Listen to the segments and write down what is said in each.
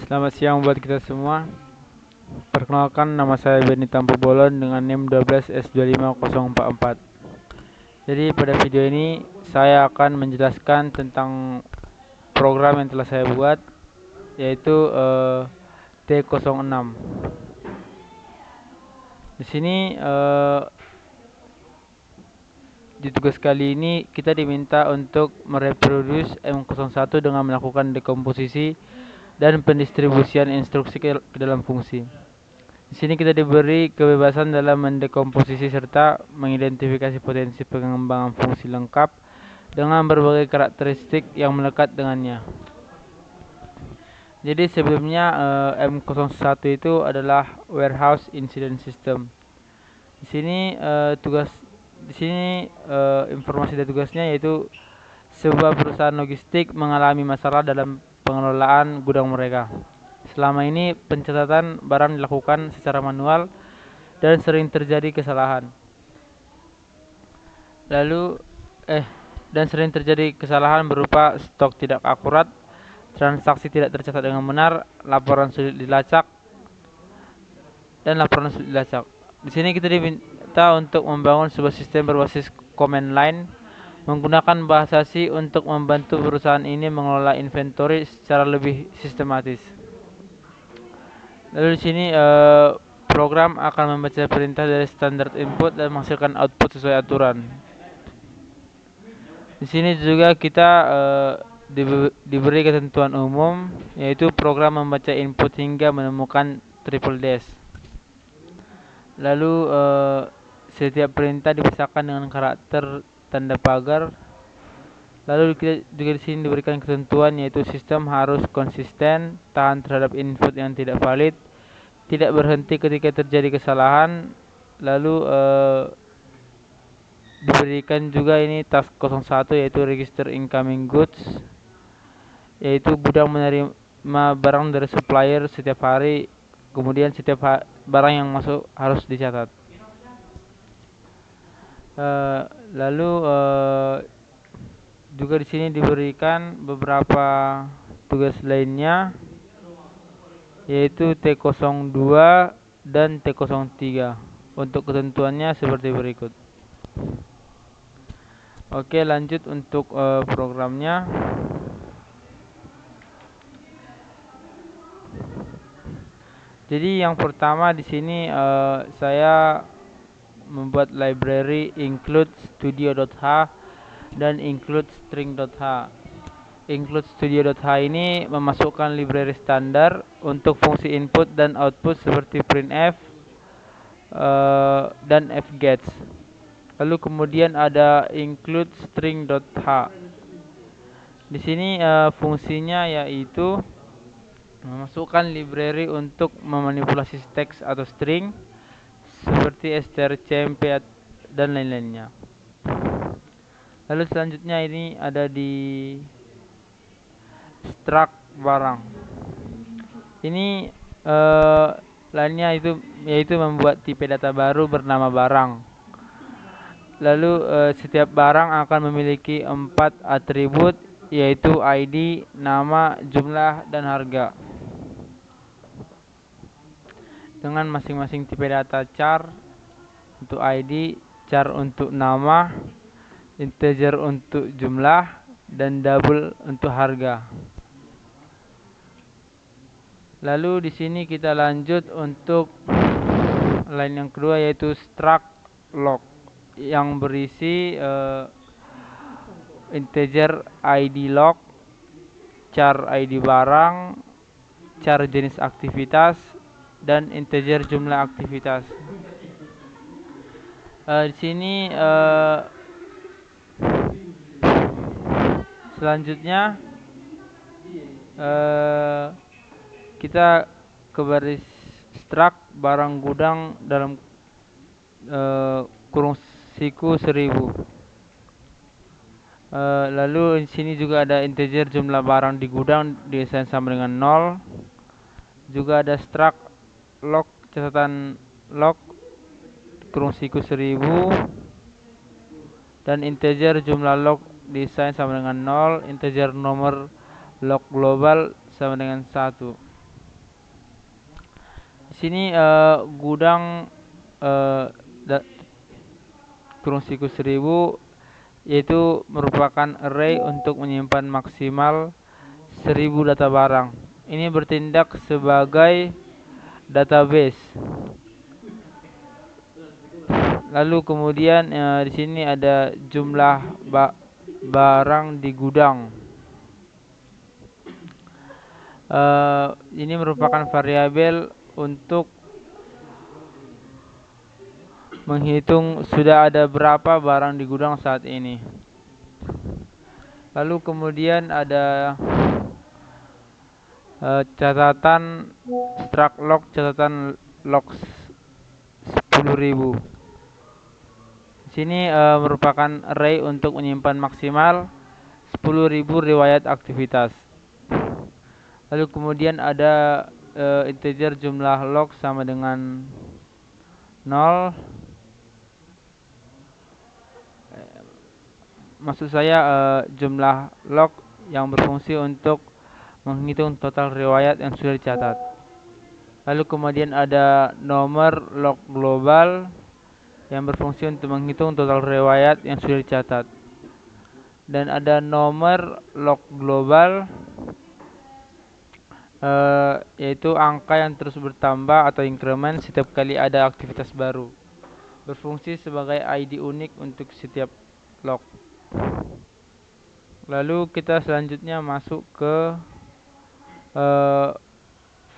Selamat siang buat kita semua. Perkenalkan, nama saya Benny Tampu Bolon dengan NIM 12S25044. Jadi pada video ini saya akan menjelaskan tentang program yang telah saya buat, yaitu T06. Di sini di tugas kali ini kita diminta untuk mereproduce M01 dengan melakukan dekomposisi dan pendistribusian instruksi ke dalam fungsi. Di sini kita diberi kebebasan dalam mendekomposisi serta mengidentifikasi potensi pengembangan fungsi lengkap dengan berbagai karakteristik yang melekat dengannya. Jadi sebelumnya M01 itu adalah Warehouse Incident System. Di sini informasi dari tugasnya yaitu sebuah perusahaan logistik mengalami masalah dalam pengelolaan gudang mereka. Selama ini pencatatan barang dilakukan secara manual dan sering terjadi kesalahan. Sering terjadi kesalahan berupa stok tidak akurat, transaksi tidak tercatat dengan benar, laporan sulit dilacak. Di sini kita diminta untuk membangun sebuah sistem berbasis command line menggunakan bahasa C untuk membantu perusahaan ini mengelola inventory secara lebih sistematis. Lalu di sini program akan membaca perintah dari standard input dan menghasilkan output sesuai aturan. Di sini juga kita diberi ketentuan umum, yaitu program membaca input hingga menemukan triple dash. Lalu setiap perintah dipisahkan dengan karakter tanda pagar. Lalu kita juga di sini diberikan ketentuan, yaitu sistem harus konsisten, tahan terhadap input yang tidak valid, tidak berhenti ketika terjadi kesalahan. Lalu diberikan juga ini task 01, yaitu register incoming goods, yaitu gudang menerima barang dari supplier setiap hari, kemudian setiap barang yang masuk harus dicatat. Lalu juga di sini diberikan beberapa tugas lainnya, yaitu T02 dan T03. Untuk ketentuannya seperti berikut. Oke, lanjut untuk programnya. Jadi yang pertama di sini saya membuat library include studio.h dan include string.h. Include studio.h ini memasukkan library standar untuk fungsi input dan output seperti printf dan fgets. Lalu kemudian ada include string.h. Di sini fungsinya yaitu memasukkan library untuk memanipulasi teks atau string seperti strcmp dan lain-lainnya. Lalu selanjutnya ini ada di struct barang. Ini lainnya yaitu membuat tipe data baru bernama barang. Lalu setiap barang akan memiliki 4 atribut, yaitu ID, nama, jumlah, dan harga. Dengan masing-masing tipe data char untuk ID, char untuk nama, integer untuk jumlah, dan double untuk harga. Lalu di sini kita lanjut untuk line yang kedua, yaitu struct log yang berisi integer ID log, char ID barang, char jenis aktivitas, dan integer jumlah aktivitas. Di sini selanjutnya kita ke baris struct barang gudang dalam kurung siku 1000. Lalu di sini juga ada integer jumlah barang di gudang diassign sama dengan 0. Juga ada struct log catatan log kurung siku 1000 dan integer jumlah log diassign sama dengan 0, integer nomor log global sama dengan 1. Sini gudang uh, kurung siku 1000 yaitu merupakan array untuk menyimpan maksimal 1000 data barang. Ini bertindak sebagai database. Lalu kemudian di sini ada jumlah barang di gudang. Ini merupakan variabel untuk menghitung sudah ada berapa barang di gudang saat ini. Lalu kemudian ada catatan struct log, catatan log 10.000. Di sini merupakan array untuk menyimpan maksimal 10.000 riwayat aktivitas. Lalu kemudian ada integer jumlah log sama dengan 0. Maksud saya jumlah log yang berfungsi untuk menghitung total riwayat yang sudah dicatat. Lalu kemudian ada nomor log global yang berfungsi untuk menghitung total riwayat yang sudah dicatat. Dan ada nomor log global yaitu angka yang terus bertambah atau increment setiap kali ada aktivitas baru. Berfungsi sebagai ID unik untuk setiap log. Lalu kita selanjutnya masuk ke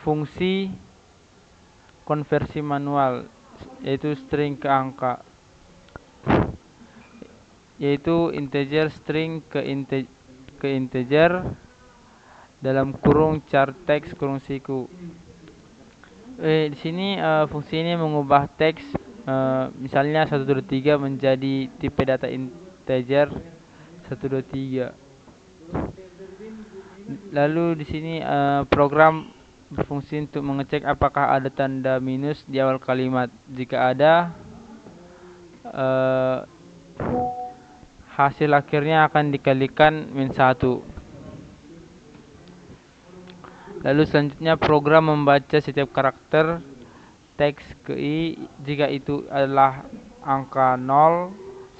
fungsi konversi manual, yaitu string ke angka, yaitu integer string ke integer dalam kurung char teks kurung siku. Di sini fungsi ini mengubah teks misalnya 123 menjadi tipe data integer 123. Lalu di sini program berfungsi untuk mengecek apakah ada tanda minus di awal kalimat. Jika ada, hasil akhirnya akan dikalikan min 1. Lalu selanjutnya program membaca setiap karakter teks ke i jika itu adalah angka 0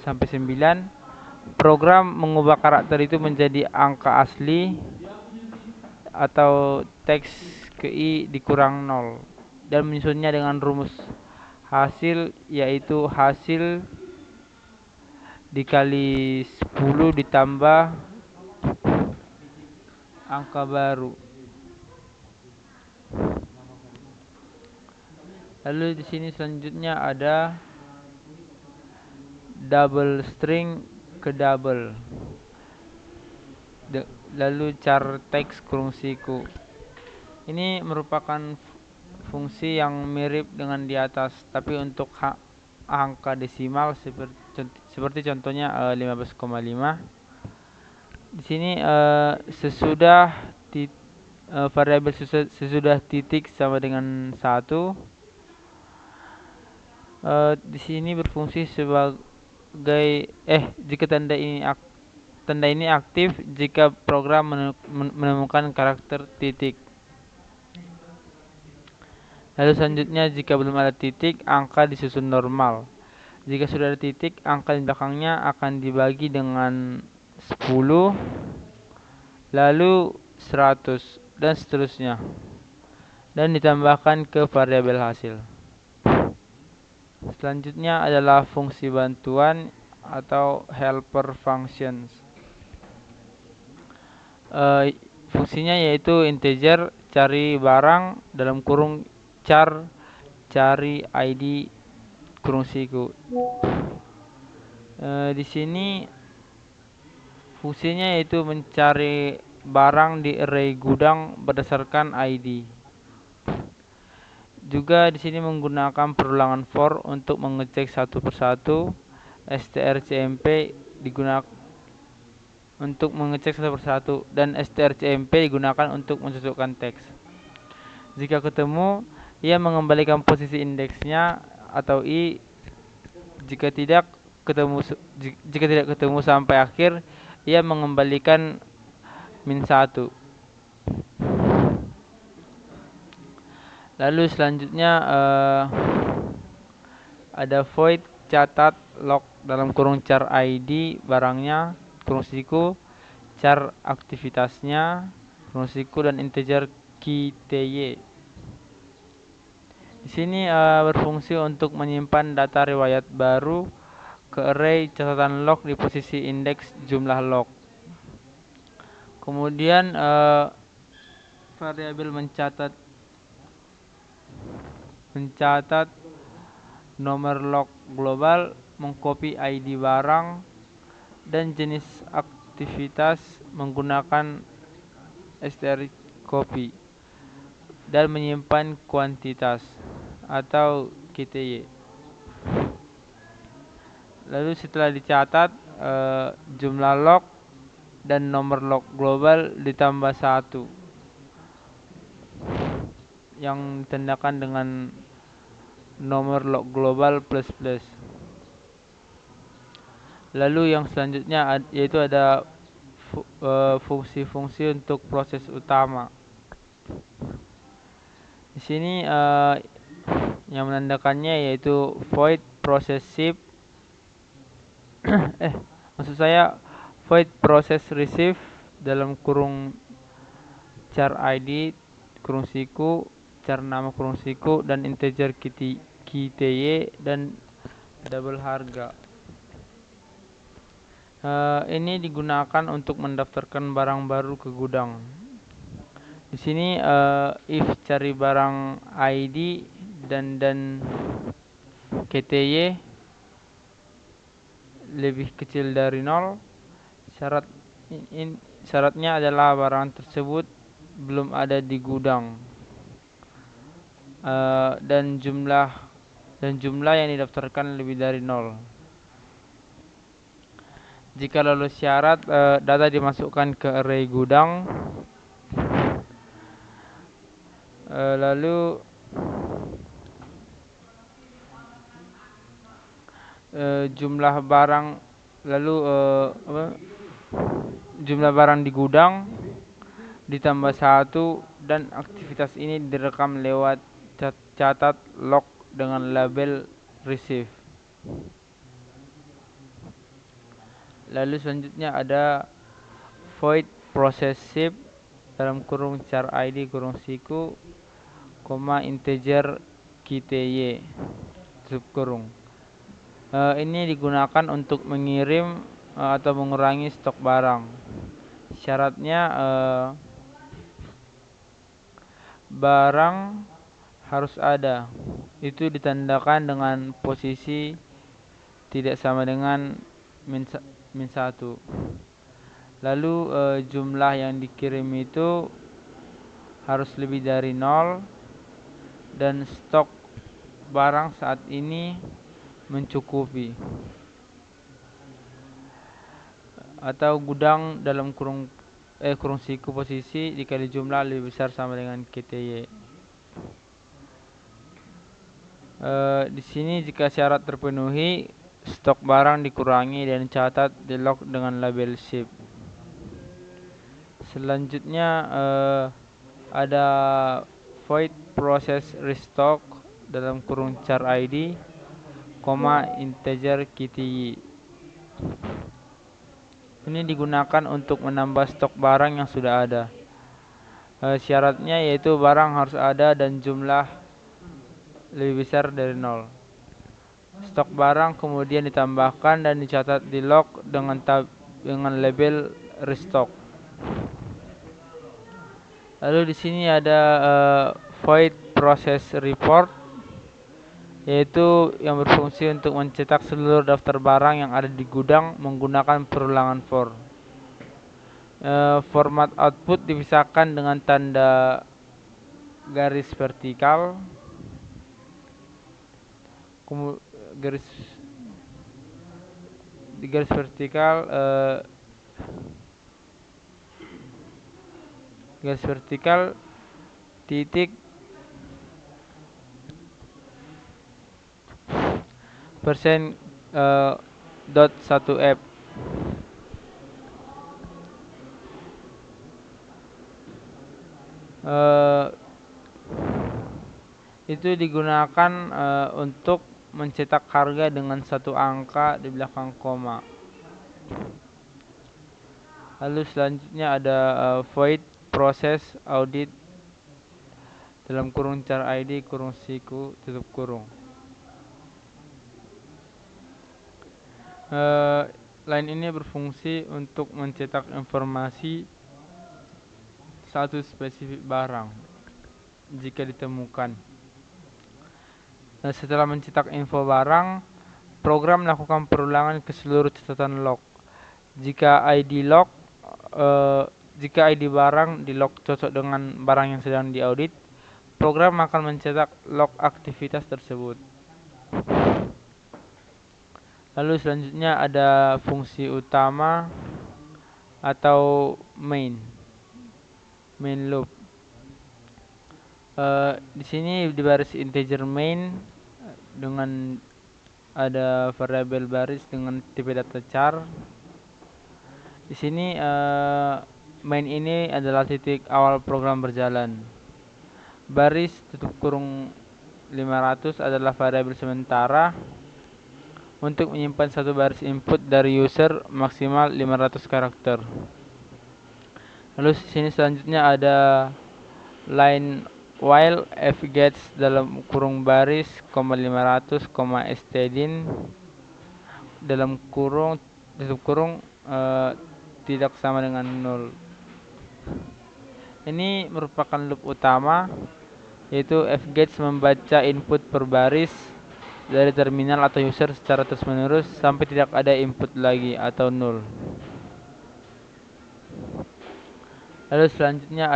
sampai 9. Program mengubah karakter itu menjadi angka asli atau teks ke i dikurang 0 dan menyusunnya dengan rumus hasil, yaitu hasil dikali 10 ditambah angka baru. Lalu di sini selanjutnya ada double string ke double. Lalu char teks kurung siku. Ini merupakan fungsi yang mirip dengan di atas, tapi untuk angka desimal seperti contohnya 15,5. Di sini sesudah variabel sesudah titik sama dengan 1. Di sini berfungsi sebagai jika tanda ini aktif jika program menemukan karakter titik. Lalu selanjutnya jika belum ada titik, angka disusun normal. Jika sudah ada titik, angka di belakangnya akan dibagi dengan 10, lalu 100 dan seterusnya, dan ditambahkan ke variabel hasil. Selanjutnya adalah fungsi bantuan atau helper functions. Fungsinya yaitu integer cari barang dalam kurung char cari ID kurung siku. Di sini fungsinya yaitu mencari barang di array gudang berdasarkan ID. Juga di sini menggunakan perulangan for untuk mengecek satu persatu. strcmp digunakan untuk mengecek satu persatu dan strcmp digunakan untuk mencocokkan teks. Jika ketemu, ia mengembalikan posisi indeksnya atau i. Jika tidak ketemu sampai akhir, ia mengembalikan min 1. Lalu selanjutnya ada void catat log dalam kurung char ID barangnya kurung siku, char aktivitasnya kurung siku, dan integer key ty. Di sini berfungsi untuk menyimpan data riwayat baru ke array catatan log di posisi indeks jumlah log. Kemudian variabel mencatat nomor log global, mengcopy ID barang dan jenis aktivitas menggunakan strcpy copy, dan menyimpan kuantitas atau KTY. Lalu setelah dicatat, jumlah log dan nomor log global ditambah 1 yang ditandakan dengan nomor log global plus plus. Lalu yang selanjutnya yaitu ada fungsi-fungsi untuk proses utama. Di sini yang menandakannya yaitu void process ship maksud saya void process receive dalam kurung char ID kurung siku, char nama kurung siku, dan integer kty dan double harga. Ini digunakan untuk mendaftarkan barang baru ke gudang. Di sini if cari barang ID dan KTY lebih kecil dari 0, syaratnya adalah barang tersebut belum ada di gudang, dan jumlah yang didaftarkan lebih dari 0. Jika lolos syarat, data dimasukkan ke array gudang. Lalu jumlah barang di gudang ditambah 1, dan aktivitas ini direkam lewat catat log dengan label receive. Lalu selanjutnya ada void process ship dalam kurung char ID kurung siku, integer kty subkurung. Ini digunakan untuk mengirim atau mengurangi stok barang. Syaratnya barang harus ada. Itu ditandakan dengan posisi tidak sama dengan min 1. Lalu jumlah yang dikirim itu harus lebih dari 0, dan stok barang saat ini mencukupi, atau gudang dalam kurung siku posisi dikali jumlah lebih besar sama dengan kty. Di sini jika syarat terpenuhi, stok barang dikurangi dan catat di log dengan label ship. Selanjutnya ada void process restock dalam kurung char ID, integer kty. Ini digunakan untuk menambah stok barang yang sudah ada. Syaratnya yaitu barang harus ada dan jumlah lebih besar dari 0. Stok barang kemudian ditambahkan dan dicatat di log dengan label restock. Lalu di sini ada void process report, yaitu yang berfungsi untuk mencetak seluruh daftar barang yang ada di gudang menggunakan perulangan for. Format output dipisahkan dengan tanda garis vertikal, garis vertikal titik persen dot 1f. itu digunakan untuk mencetak harga dengan satu angka di belakang koma. Lalu selanjutnya ada void process audit dalam kurung char id kurung siku tutup kurung. Line ini berfungsi untuk mencetak informasi satu spesifik barang jika ditemukan. Setelah mencetak info barang, program melakukan perulangan ke seluruh catatan log. Jika ID barang di log cocok dengan barang yang sedang diaudit, program akan mencetak log aktivitas tersebut. Lalu selanjutnya ada fungsi utama atau main loop. Di sini di baris integer main dengan ada variabel baris dengan tipe data char. Di sini main ini adalah titik awal program berjalan. Baris tutup kurung 500 adalah variabel sementara untuk menyimpan satu baris input dari user maksimal 500 karakter. Lalu di sini selanjutnya ada line while f gets dalam kurung baris, 500, stdin dalam kurung tutup kurung tidak sama dengan 0. Ini merupakan loop utama, yaitu f gets membaca input per baris dari terminal atau user secara terus-menerus sampai tidak ada input lagi atau 0. Lalu selanjutnya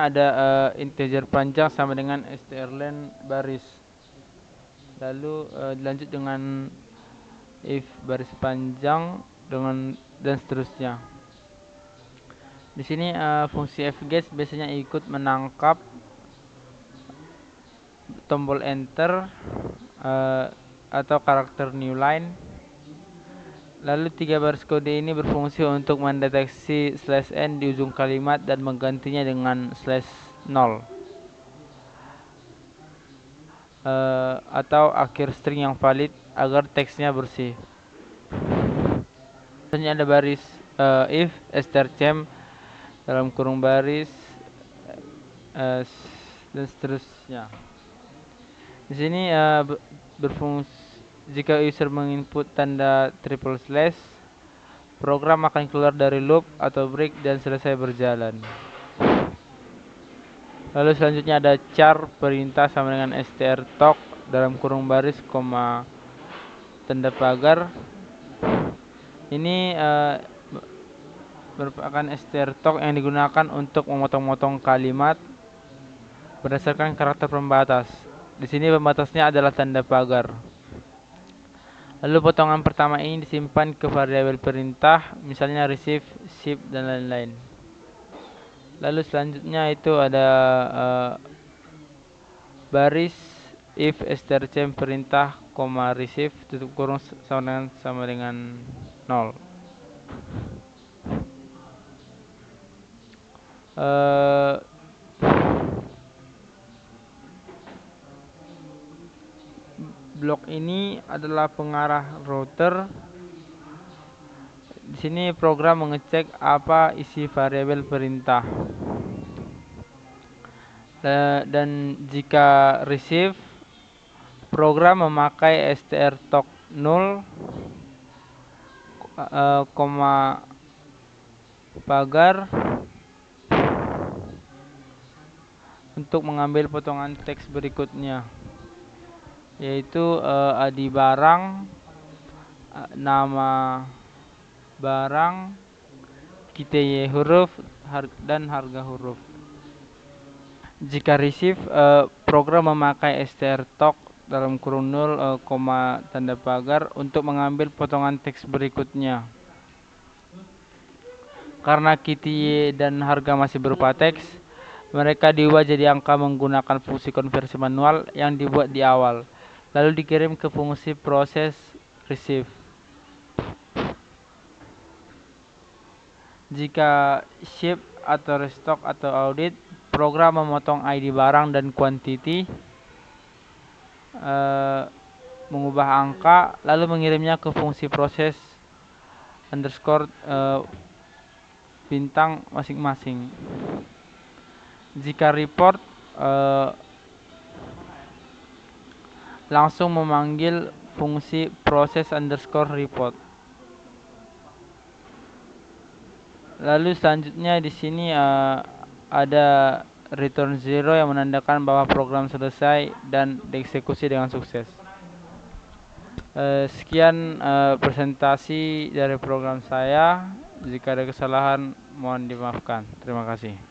ada integer panjang sama dengan strlen baris. Lalu dilanjut dengan if baris panjang dan seterusnya. Di sini fungsi fgets biasanya ikut menangkap tombol enter atau karakter new line. Lalu 3 baris kode ini berfungsi untuk mendeteksi /n di ujung kalimat dan menggantinya dengan /0 atau akhir string yang valid agar teksnya bersih. Selanjutnya ada baris if strchem dalam kurung baris dan seterusnya. Di sini berfungsi jika user menginput tanda triple slash, program akan keluar dari loop atau break dan selesai berjalan. Lalu selanjutnya ada char perintah sama dengan strtalk dalam kurung baris, tanda pagar. Ini merupakan strtalk yang digunakan untuk memotong-motong kalimat berdasarkan karakter pembatas. Di sini pembatasnya adalah tanda pagar. Lalu potongan pertama ini disimpan ke variabel perintah, misalnya receive, ship, dan lain-lain. Lalu selanjutnya itu ada baris if strchem perintah, receive tutup kurung sama dengan 0. Blok ini adalah pengarah router. Di sini program mengecek apa isi variabel perintah. Dan jika receive, program memakai strtalk 0, pagar untuk mengambil potongan teks berikutnya, yaitu ID barang, nama barang, KTY huruf, dan harga huruf. Jika receive, program memakai strtalk dalam kurung 0, tanda pagar untuk mengambil potongan teks berikutnya. Karena KTY dan harga masih berupa teks, mereka diubah jadi angka menggunakan fungsi konversi manual yang dibuat di awal, lalu dikirim ke fungsi proses receive. Jika ship atau restock atau audit, program memotong ID barang dan quantity, mengubah angka, lalu mengirimnya ke fungsi proses underscore bintang masing-masing. Jika report, langsung memanggil fungsi proses underscore report. Lalu selanjutnya di sini ada return 0 yang menandakan bahwa program selesai dan dieksekusi dengan sukses. Sekian presentasi dari program saya. Jika ada kesalahan mohon dimaafkan. Terima kasih.